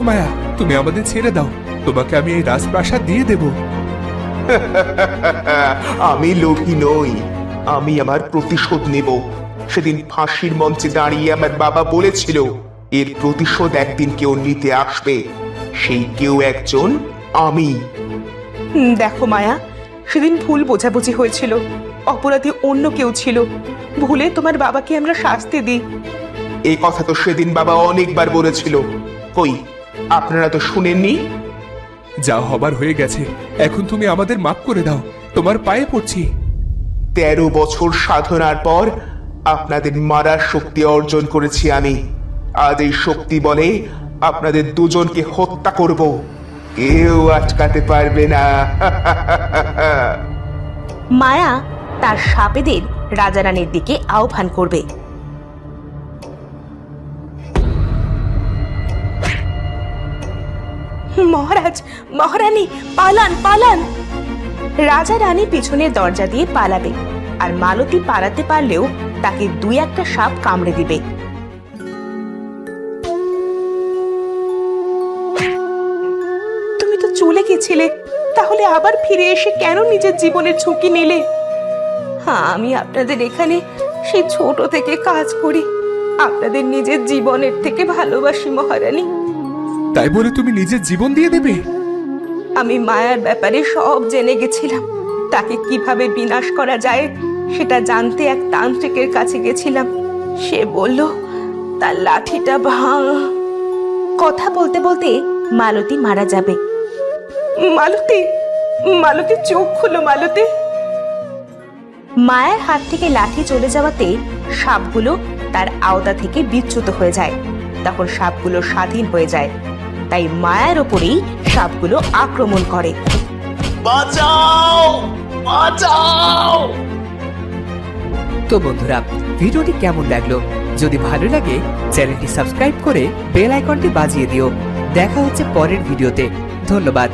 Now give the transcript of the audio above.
মায়া, তুমি আমাদের ছেড়ে দাও, তোমাকে আমি এই রাজপ্রাসাদ দিয়ে দেব। আমি লোভী নই, আমি আমার প্রতিশোধ নেব। সেদিন ফাঁসির মঞ্চে দাঁড়িয়ে আমার বাবা বলেছিল এর প্রতিশোধ একদিন কেউ নিতে আসবে, সেই কেউ একজন আমি। দেখো মায়া, সেদিন ভুল বোঝাবুঝি হয়েছিল, অপরাধী অন্য কেউ ছিল। ভুলে তোমার বাবাকে আমরা শাস্তি দিই। এই কথা তো সেদিন বাবা অনেকবার বলেছিল, কই আপনারা তো শুনেননি? যা হবার হয়ে গেছে, এখন তুমি আমাদের মাফ করে দাও, তোমার পায়ে পড়ছি। 13 বছর সাধনার পর আপনাদের মারার শক্তি অর্জন করেছি আমি। আজ এই শক্তি বলে আপনাদের দুজনকে হত্যা করব, কেউ আটকাতে পারবে না। মায়া তার সাপেদের রাজা রানীর দিকে আহ্বান করবে। মহারাজ, মহারানী, পালান পালান। রাজা রানী পিছনের দরজা দিয়ে পালাবে, আর মালতী পালাতে পারলেও তাকে 2-1টা সাপ কামড়ে দিবে। তুমি তো চলে গেছিলে, তাহলে আবার ফিরে এসে কেন নিজের জীবনের ঝুঁকি নিলে? হ্যাঁ, আমি আপনাদের এখানে সেই ছোট থেকে কাজ করি, আপনাদের নিজের জীবনের থেকে ভালোবাসি মহারানী। তাই বলে তুমি নিজের জীবন দিয়ে দেবে? আমি মায়ার ব্যাপারে সব জেনে গেছিলাম। তাকে কিভাবে বিনাশ করা যায় সেটা জানতে এক তান্ত্রিকের কাছে গেছিলাম। সে বলল তার লাঠিটা ভাঙ। কথা বলতে বলতে মালতী মারা যাবে। মালতী, মালতী চোখ খুলো মালতী। মায়ের হাত থেকে লাঠি চলে যাওয়াতে সাপগুলো তার আওতা থেকে বিচ্যুত হয়ে যায়। তখন সাপগুলো স্বাধীন হয়ে যায়, তাই মায়ের ওপরেই সাপগুলো আক্রমণ করে। বাঁচাও, বাঁচাও! তো বন্ধুরা, ভিডিওটি কেমন লাগলো? যদি ভালো লাগে চ্যানেলটি সাবস্ক্রাইব করে বেল আইকনটি বাজিয়ে দিও। দেখা হচ্ছে পরের ভিডিওতে। ধন্যবাদ।